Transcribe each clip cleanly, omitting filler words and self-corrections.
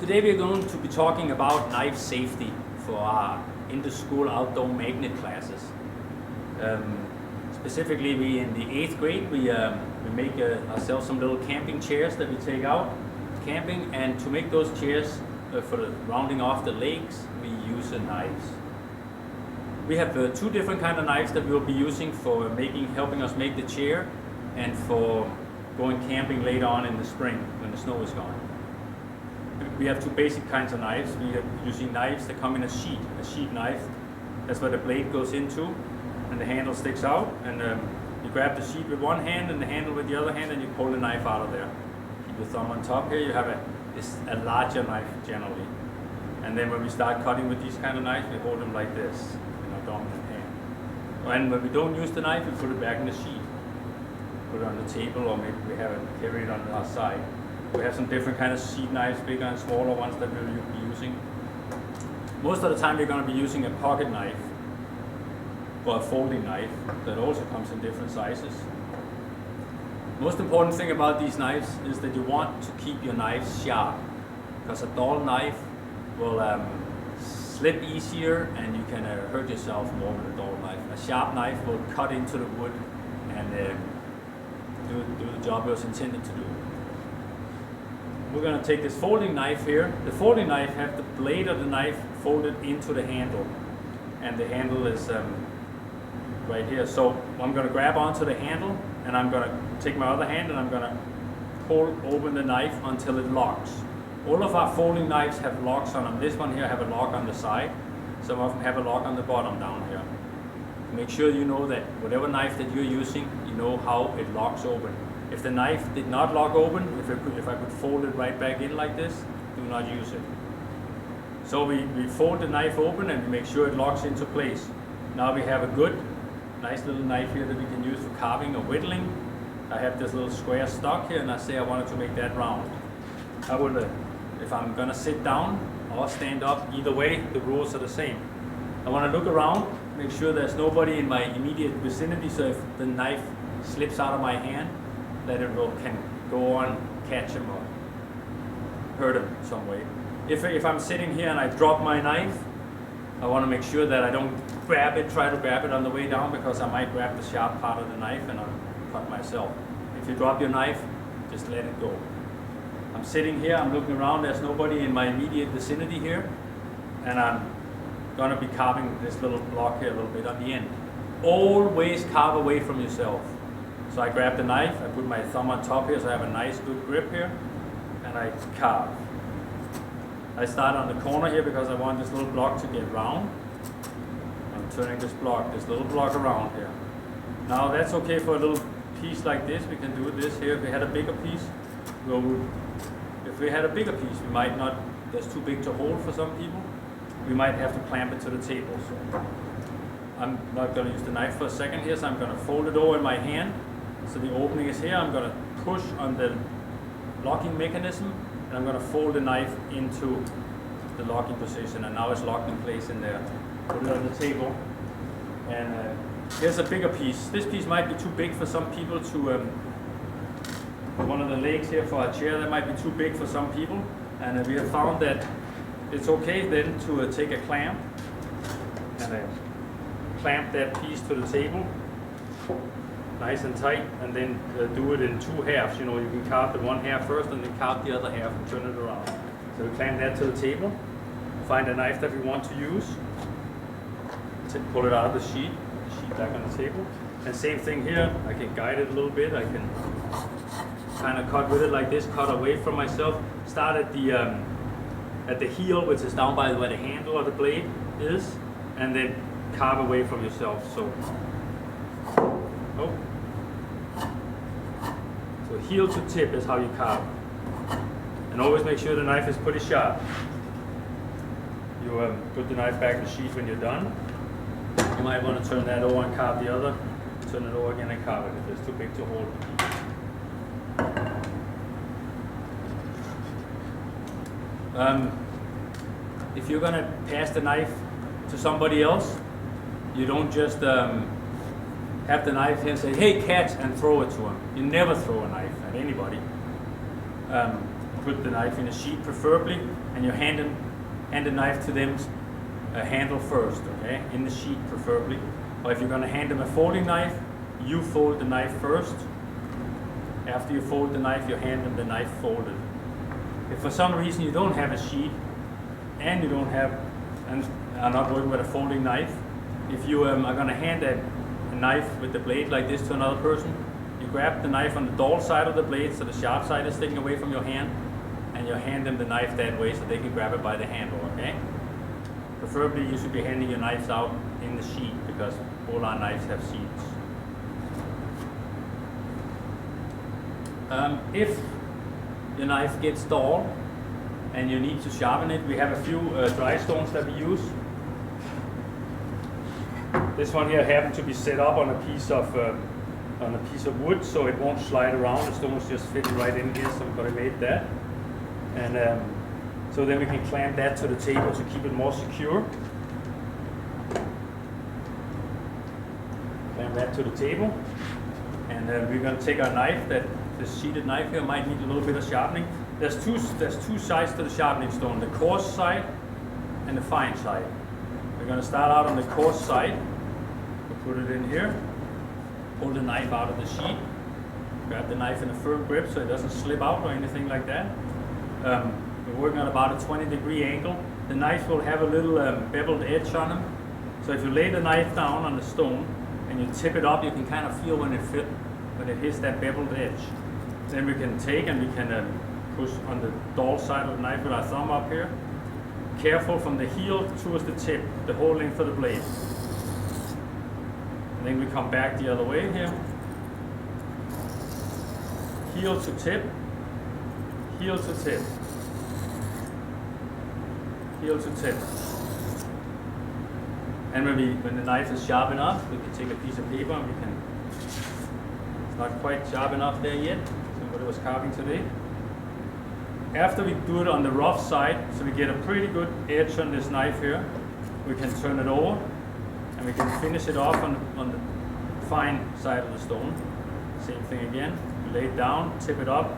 Today we're going to be talking about knife safety for our Indus school outdoor magnet classes. Specifically, we in the 8th grade we make ourselves some little camping chairs that we take out camping, and to make those chairs for the rounding off the legs, we use knives. We have two different kind of knives that we will be using for helping us make the chair, and for going camping later on in the spring when the snow is gone. We have two basic kinds of knives. We are using knives that come in a sheet knife. That's where the blade goes into and the handle sticks out, and you grab the sheet with one hand and the handle with the other hand, and you pull the knife out of there. Keep your thumb on top here. You have a larger knife generally. And then when we start cutting with these kind of knives, we hold them like this in our dominant hand. And when we don't use the knife, we put it back in the sheet. Put it on the table, or maybe we have it carried on our side. We have some different kind of sheet knives, bigger and smaller ones that we'll be using. Most of the time we're going to be using a pocket knife or a folding knife that also comes in different sizes. Most important thing about these knives is that you want to keep your knives sharp, because a dull knife will slip easier and you can hurt yourself more with a dull knife. A sharp knife will cut into the wood and do the job it was intended to do. We're going to take this folding knife here. The folding knife has the blade of the knife folded into the handle, and the handle is right here. So I'm going to grab onto the handle, and I'm going to take my other hand and I'm going to pull open the knife until it locks. All of our folding knives have locks on them. This one here have a lock on the side. Some of them have a lock on the bottom down here. Make sure you know that whatever knife that you're using, you know how it locks open. If the knife did not lock open, if I could fold it right back in like this, do not use it. So we fold the knife open and we make sure it locks into place. Now we have a good, nice little knife here that we can use for carving or whittling. I have this little square stock here, and I say I wanted to make that round. I will, if I'm gonna sit down or stand up, either way, the rules are the same. I want to look around, make sure there's nobody in my immediate vicinity, so if the knife slips out of my hand, that it can go on, catch him or hurt him some way. If I'm sitting here and I drop my knife, I want to make sure that I don't try to grab it on the way down, because I might grab the sharp part of the knife and I'll cut myself. If you drop your knife, just let it go. I'm sitting here, I'm looking around, there's nobody in my immediate vicinity here, and I'm going to be carving this little block here a little bit on the end. Always carve away from yourself. So I grab the knife, I put my thumb on top here so I have a nice good grip here, and I carve. I start on the corner here because I want this little block to get round. I'm turning this little block around here. Now that's okay for a little piece like this. We can do this here. If we had a bigger piece, we might not, that's too big to hold for some people. We might have to clamp it to the table. So I'm not going to use the knife for a second here, so I'm going to fold it over in my hand. So the opening is here. I'm going to push on the locking mechanism, and I'm going to fold the knife into the locking position, and now it's locked in place in there. Put it on the table, and here's a bigger piece. This piece might be too big for some people to, one of the legs here for a chair, that might be too big for some people, and we have found that it's okay then to take a clamp and clamp that piece to the table nice and tight, and then do it in two halves. You know, you can carve the one half first and then carve the other half and turn it around. So we clamp that to the table, find a knife that we want to use, pull it out of the sheet back on the table, and same thing here. I can guide it a little bit. I can kind of cut with it like this, cut away from myself, start at the heel, which is down by where the handle of the blade is, and then carve away from yourself. So heel to tip is how you carve. And always make sure the knife is pretty sharp. You put the knife back in the sheath when you're done. You might want to turn that over and carve the other. Turn it over again and carve it if it's too big to hold. If you're going to pass the knife to somebody else, you don't just have the knife and say, hey, catch, and throw it to him. You never throw a knife at anybody. put the knife in a sheet preferably, and you hand the knife to them handle first, okay, in the sheet preferably. Or if you're going to hand them a folding knife, you fold the knife first. After you fold the knife, you hand them the knife folded. If for some reason you don't have a sheet and you don't have and are not working with a folding knife, if you are going to hand a knife with the blade like this to another person, you grab the knife on the dull side of the blade so the sharp side is sticking away from your hand, and you hand them the knife that way so they can grab it by the handle, okay? Preferably you should be handing your knives out in the sheet because all our knives have sheets. If your knife gets dull and you need to sharpen it, we have a few dry stones that we use. This one here happened to be set up on a piece of wood, so it won't slide around. The stones just fit right in here, so we made that. And so then we can clamp that to the table to keep it more secure. Clamp that to the table, and we're going to take our knife. This sheeted knife here might need a little bit of sharpening. There's two sides to the sharpening stone: the coarse side and the fine side. We're going to start out on the coarse side. We'll put it in here. Pull the knife out of the sheet. Grab the knife in a firm grip so it doesn't slip out or anything like that. We're working on about a 20-degree angle. The knife will have a little beveled edge on them. So if you lay the knife down on the stone and you tip it up, you can kind of feel when it hits that beveled edge. Then we can take and we can push on the dull side of the knife with our thumb up here. Careful from the heel towards the tip, the whole length of the blade. And then we come back the other way here. Heel to tip, heel to tip, heel to tip. And when the knife is sharp enough, we can take a piece of paper and we can, it's not quite sharp enough there yet, somebody was carving today. After we do it on the rough side, so we get a pretty good edge on this knife here, we can turn it over and we can finish it off on the fine side of the stone. Same thing again, lay it down, tip it up.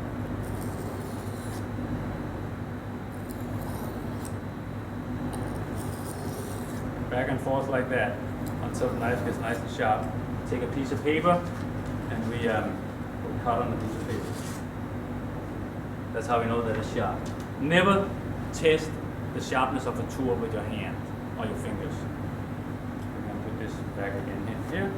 Back and forth like that until the knife gets nice and sharp. Take a piece of paper and we cut on the piece of paper. That's how we know that it's sharp. Never test the sharpness of a tool with your hand or your fingers. We're going to put this back again in here.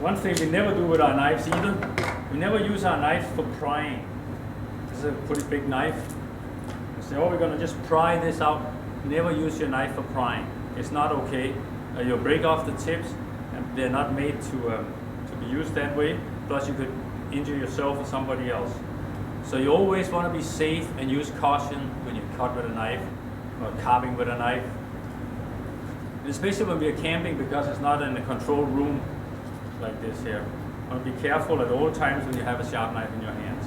One thing we never do with our knives either, we never use our knife for prying. This is a pretty big knife. We say, oh, we're going to just pry this out. Never use your knife for prying. It's not okay. You'll break off the tips, and they're not made to be used that way. Plus, you could injure yourself or somebody else. So you always want to be safe and use caution when you cut with a knife or carving with a knife. And especially when we are camping, because it's not in a controlled room like this here. You want to be careful at all times when you have a sharp knife in your hands.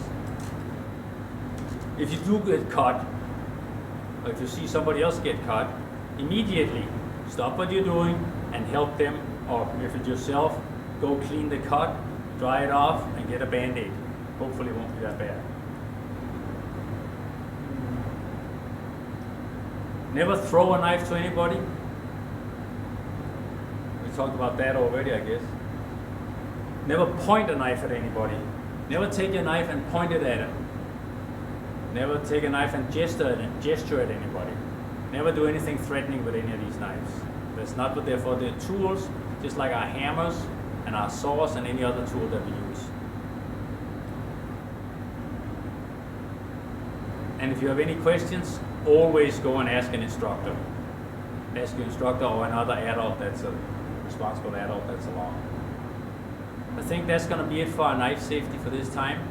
If you do get cut, or if you see somebody else get cut, immediately stop what you're doing and help them, or if it's yourself, go clean the cut, dry it off, and get a Band-Aid. Hopefully it won't be that bad. Never throw a knife to anybody. We talked about that already, I guess. Never point a knife at anybody. Never take your knife and point it at them. Never take a knife and gesture at anybody. Never do anything threatening with any of these knives. That's not what they're for. They're tools, just like our hammers and our saws and any other tool that we use. And if you have any questions, always go and ask an instructor. Ask your instructor or another adult that's a responsible adult that's along. I think that's going to be it for our knife safety for this time.